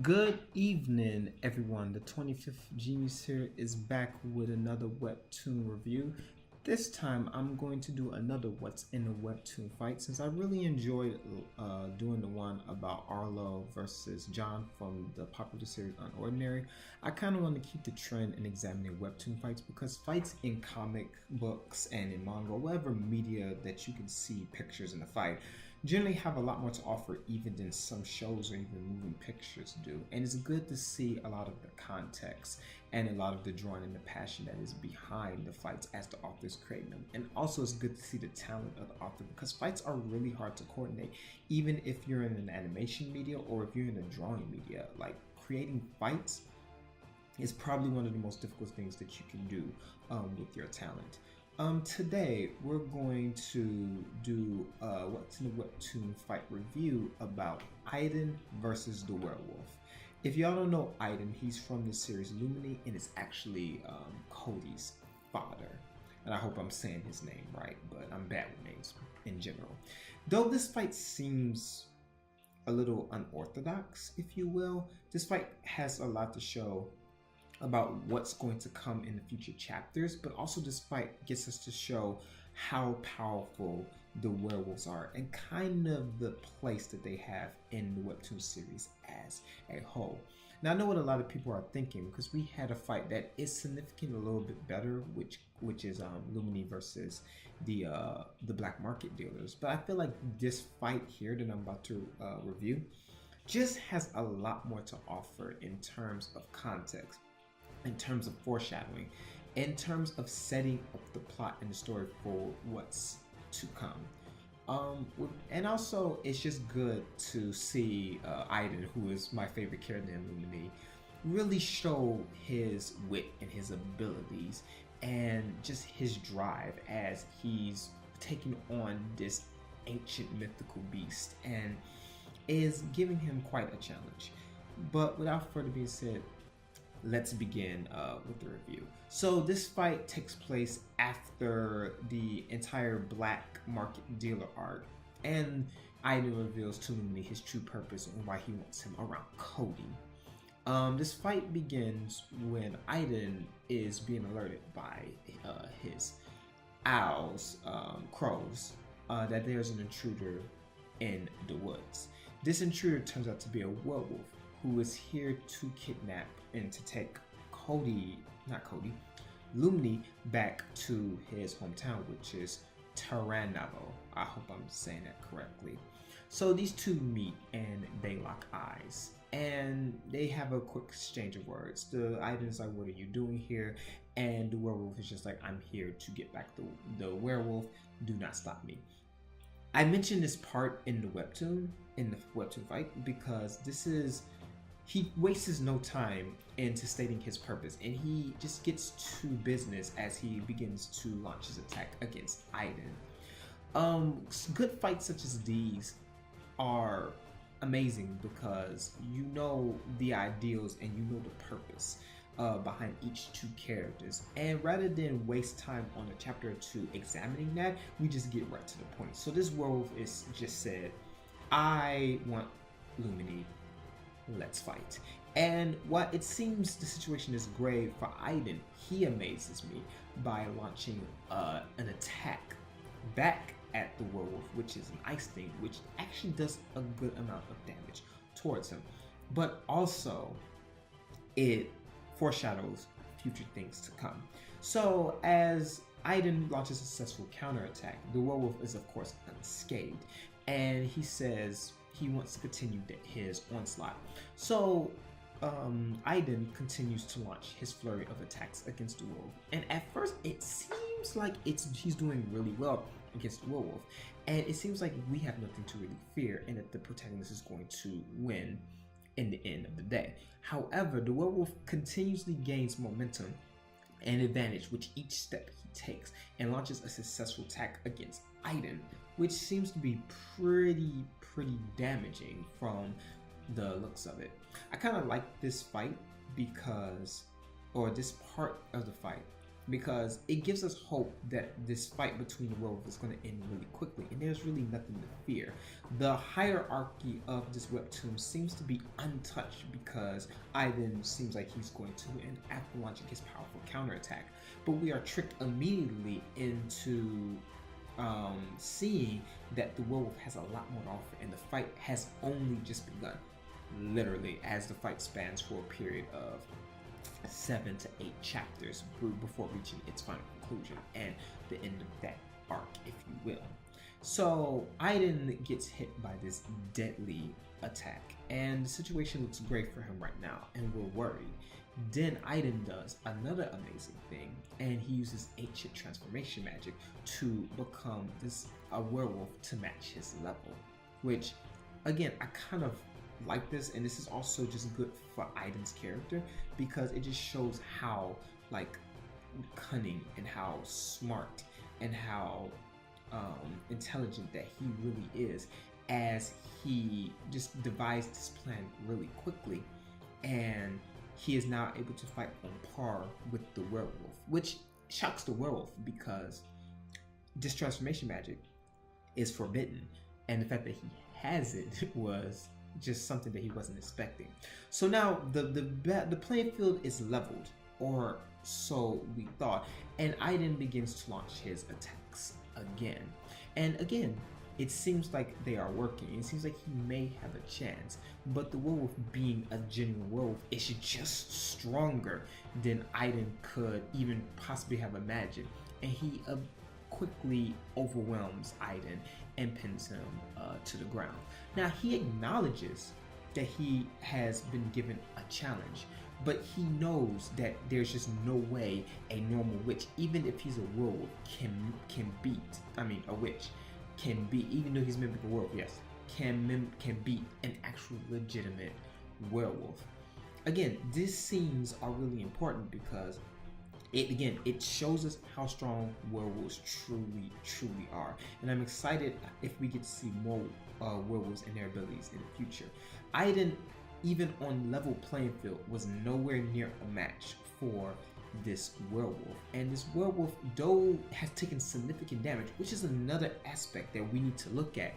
Good evening, everyone. The 25th Genius here is back with another Webtoon review. This time, I'm going to do another What's in a Webtoon Fight since I really enjoyed doing the one about Arlo versus John from the popular series Unordinary. I kind of want to keep the trend in examining Webtoon fights because fights in comic books and in manga, whatever media that you can see pictures in a fight, generally have a lot more to offer even than some shows or even moving pictures do. And it's good to see a lot of the context and a lot of the drawing and the passion that is behind the fights as the authors create them. And also it's good to see the talent of the author because fights are really hard to coordinate, even if you're in an animation media or if you're in a drawing media. Like creating fights is probably one of the most difficult things that you can do with your talent. Today we're going to do what's in the Webtoon Fight review about Aiden versus the Werewolf. If y'all don't know Aiden, he's from the series Lumine and is actually Cody's father. And I hope I'm saying his name right, but I'm bad with names in general. Though this fight seems a little unorthodox, if you will, this fight has a lot to show about what's going to come in the future chapters, but also this fight gets us to show how powerful the werewolves are and kind of the place that they have in the Webtoon series as a whole. Now I know what a lot of people are thinking because we had a fight that is significantly a little bit better, which is Lumine versus the black market dealers. But I feel like this fight here that I'm about to review just has a lot more to offer in terms of context, in terms of foreshadowing, in terms of setting up the plot and the story for what's to come. And also, it's just good to see Aiden, who is my favorite character in Lumine, really show his wit and his abilities and just his drive as he's taking on this ancient mythical beast and is giving him quite a challenge. But without further being said, let's begin with the review. So this fight takes place after the entire black market dealer arc, and Aiden reveals to Lumine his true purpose and why he wants him around Cody. This fight begins when Aiden is being alerted by his owls, crows, that there's an intruder in the woods. This intruder turns out to be a werewolf who is here to kidnap and to take Lumine back to his hometown, which is Taranavo. I hope I'm saying that correctly. So these two meet and they lock eyes and they have a quick exchange of words. The Aiden is like, "What are you doing here?" And the werewolf is just like, "I'm here to get back the werewolf. Do not stop me." I mentioned this part in the webtoon fight because he wastes no time into stating his purpose, and he just gets to business as he begins to launch his attack against Aiden. Good fights such as these are amazing because you know the ideals and you know the purpose behind each two characters, and rather than waste time on a chapter or two examining that, we just get right to the point. So this werewolf is just said, "I want Lumine, let's fight." And while it seems the situation is grave for Aiden, he amazes me by launching an attack back at the werewolf, which is an ice thing, which actually does a good amount of damage towards him. But also, it foreshadows future things to come. So as Aiden launches a successful counterattack, the werewolf is of course unscathed, and he says he wants to continue his onslaught. So Aiden continues to launch his flurry of attacks against the werewolf, and at first it seems like he's doing really well against the werewolf, and it seems like we have nothing to really fear and that the protagonist is going to win in the end of the day. However, the werewolf continuously gains momentum and advantage with each step he takes and launches a successful attack against Aiden, which seems to be pretty damaging from the looks of it. I kind of like this fight because, or this part of the fight, because it gives us hope that this fight between the werewolf is going to end really quickly, and there's really nothing to fear. The hierarchy of this webtoon seems to be untouched because Aiden seems like he's going to win after launching his powerful counterattack, but we are tricked immediately into seeing that the werewolf has a lot more to offer, and the fight has only just begun, literally, as the fight spans for a period of 7 to 8 chapters before reaching its final conclusion and the end of that arc, if you will. So Aiden gets hit by this deadly attack, and the situation looks great for him right now, and we're worried. Then Aiden does another amazing thing, and he uses ancient transformation magic to become a werewolf to match his level, which, again, I kind of like this, and this is also just good for Aiden's character because it just shows how like cunning and how smart and how intelligent that he really is, as he just devised this plan really quickly, and he is now able to fight on par with the werewolf, which shocks the werewolf because this transformation magic is forbidden, and the fact that he has it was just something that he wasn't expecting. So now the playing field is leveled, or so we thought, and Aiden begins to launch his attacks again. And again, it seems like they are working. It seems like he may have a chance, but the werewolf, being a genuine werewolf, is just stronger than Aiden could even possibly have imagined, and he quickly overwhelms Aiden and pins him to the ground. Now, he acknowledges that he has been given a challenge, but he knows that there's just no way a normal witch, even if he's a werewolf, can beat. I mean, a witch can beat, even though he's mimicking a werewolf, yes, can beat an actual legitimate werewolf. Again, these scenes are really important because it shows us how strong werewolves truly are, and I'm excited if we get to see more werewolves and their abilities in the future. Aiden, even on level playing field, was nowhere near a match for this werewolf, and this werewolf, though, has taken significant damage, which is another aspect that we need to look at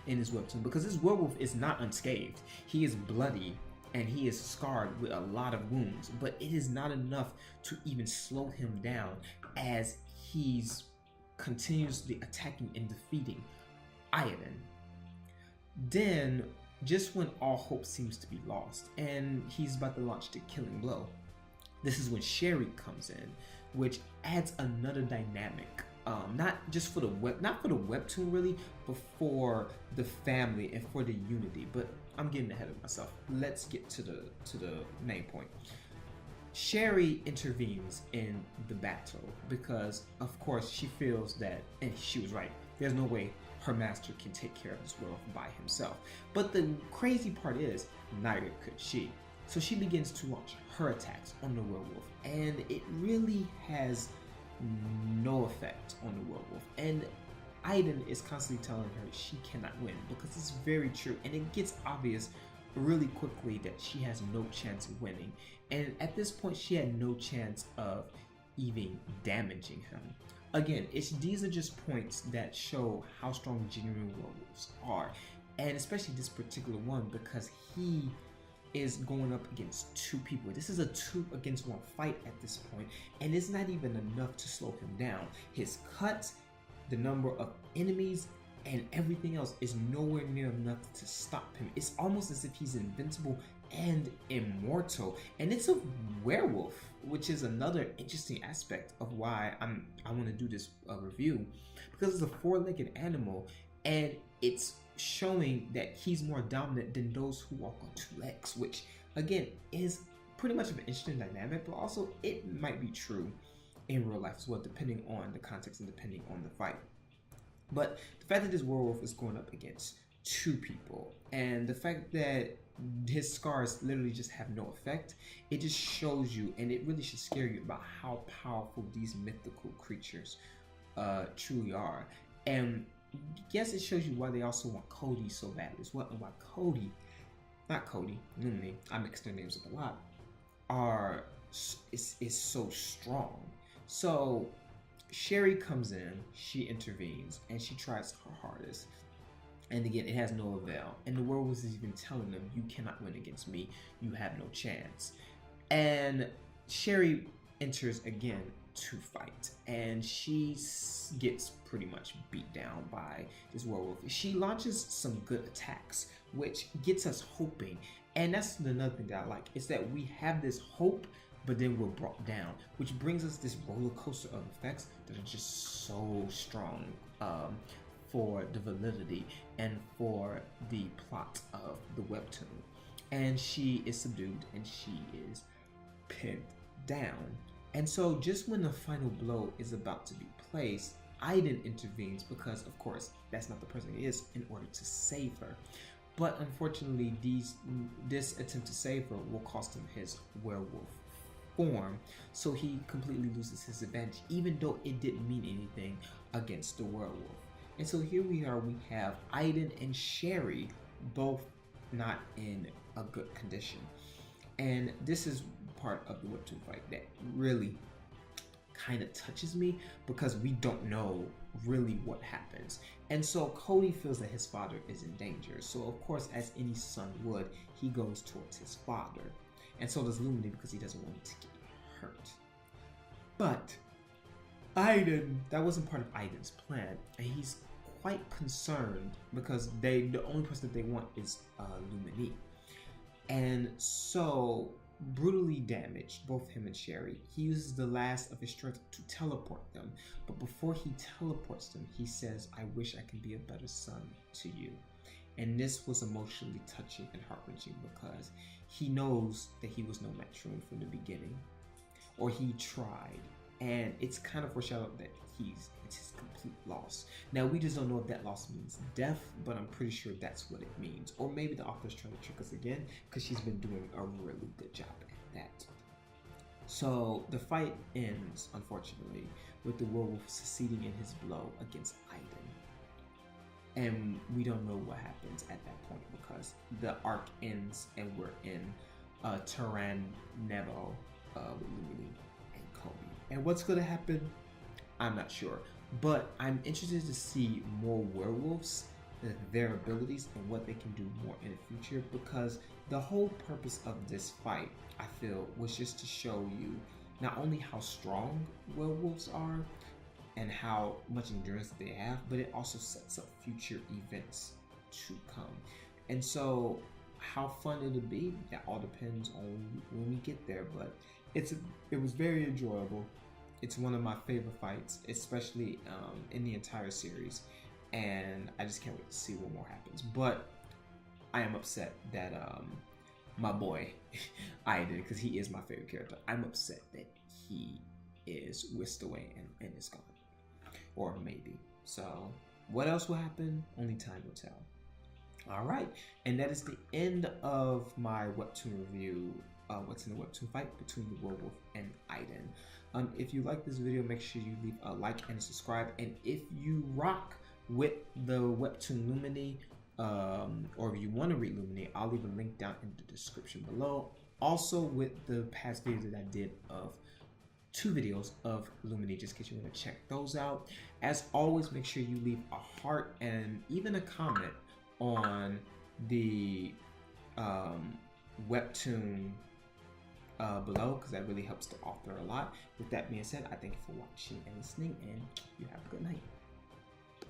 in this webtoon, because this werewolf is not unscathed. He is bloody and he is scarred with a lot of wounds, but it is not enough to even slow him down as he's continuously attacking and defeating Aiden. Then, just when all hope seems to be lost and he's about to launch the killing blow, this is when Sherry comes in, which adds another dynamic, not just for the webtoon really, but for the family and for the unity. But I'm getting ahead of myself. Let's get to the main point. Sherry intervenes in the battle because, of course, she feels that, and she was right, there's no way her master can take care of this werewolf by himself. But the crazy part is, neither could she. So she begins to launch her attacks on the werewolf, and it really has no effect on the werewolf. And Aiden is constantly telling her she cannot win because it's very true, and it gets obvious really quickly that she has no chance of winning. And at this point, she had no chance of even damaging him. Again, these are just points that show how strong genuine werewolves are, and especially this particular one because he is going up against 2 people. This is a 2 against 1 fight at this point, and it's not even enough to slow him down. His cuts, the number of enemies, and everything else is nowhere near enough to stop him. It's almost as if he's invincible and immortal, and it's a werewolf, which is another interesting aspect of why I want to do this review, because it's a 4-legged animal, and it's showing that he's more dominant than those who walk on 2 legs, which again is pretty much of an interesting dynamic, but also it might be true in real life as well, depending on the context and depending on the fight. But the fact that this werewolf is going up against 2 people, and the fact that his scars literally just have no effect, it just shows you, and it really should scare you about how powerful these mythical creatures truly are. And yes, it shows you why they also want Cody so badly as well, and why Lumine, I mix their names up a lot, is so strong, So Sherry comes in, she intervenes, and she tries her hardest. And again, it has no avail. And the werewolf is even telling them, you cannot win against me. You have no chance. And Sherry enters again to fight. And she gets pretty much beat down by this werewolf. She launches some good attacks, which gets us hoping. And that's another thing that I like, is that we have this hope, but then we're brought down, which brings us this roller coaster of effects that are just so strong for the validity and for the plot of the webtoon. And she is subdued and she is pinned down. And so just when the final blow is about to be placed, Aiden intervenes because, of course, that's not the person he is, in order to save her. But unfortunately, this attempt to save her will cost him his werewolf form, so he completely loses his advantage, even though it didn't mean anything against the werewolf. And so here we are, we have Aiden and Sherry both not in a good condition. And this is part of the Webtoon fight that really kind of touches me, because we don't know really what happens. And so Cody feels that his father is in danger. So of course, as any son would, he goes towards his father. And so does Lumine, because he doesn't want him to get hurt. But Aiden, that wasn't part of Aiden's plan, and he's quite concerned because the only person that they want is Lumine. And so, brutally damaged, both him and Sherry, he uses the last of his strength to teleport them. But before he teleports them, he says, "I wish I could be a better son to you." And this was emotionally touching and heart-wrenching, because he knows that he was no match for him from the beginning, or he tried, and it's kind of foreshadowed that it's his complete loss. Now, we just don't know if that loss means death, but I'm pretty sure that's what it means. Or maybe the author's trying to trick us again, because she's been doing a really good job at that. So the fight ends, unfortunately, with the werewolf succeeding in his blow against Aiden. And we don't know what happens at that point, because the arc ends and we're in Turan Nevo with Lumine and Cody. And what's going to happen, I'm not sure. But I'm interested to see more werewolves, their abilities, and what they can do more in the future, because the whole purpose of this fight, I feel, was just to show you not only how strong werewolves are and how much endurance they have, but it also sets up future events to come. And so how fun it'll be, that all depends on when we get there, but it was very enjoyable. It's one of my favorite fights, especially in the entire series, and I just can't wait to see what more happens. But I am upset that my boy Aiden, because he is my favorite character, I'm upset that he is whisked away and is gone, or maybe. So what else will happen? Only time will tell. All right, and that is the end of my Webtoon review. What's in the Webtoon fight between the werewolf and Aiden. If you like this video, make sure you leave a like and subscribe. And if you rock with the Webtoon Lumine, or if you want to read Lumine, I'll leave a link down in the description below. Also, with the past videos that I did of 2 videos of Lumine, just in case you want to check those out. As always, make sure you leave a heart and even a comment on the Webtoon below, because that really helps the author a lot. With that being said, I thank you for watching and listening, and you have a good night.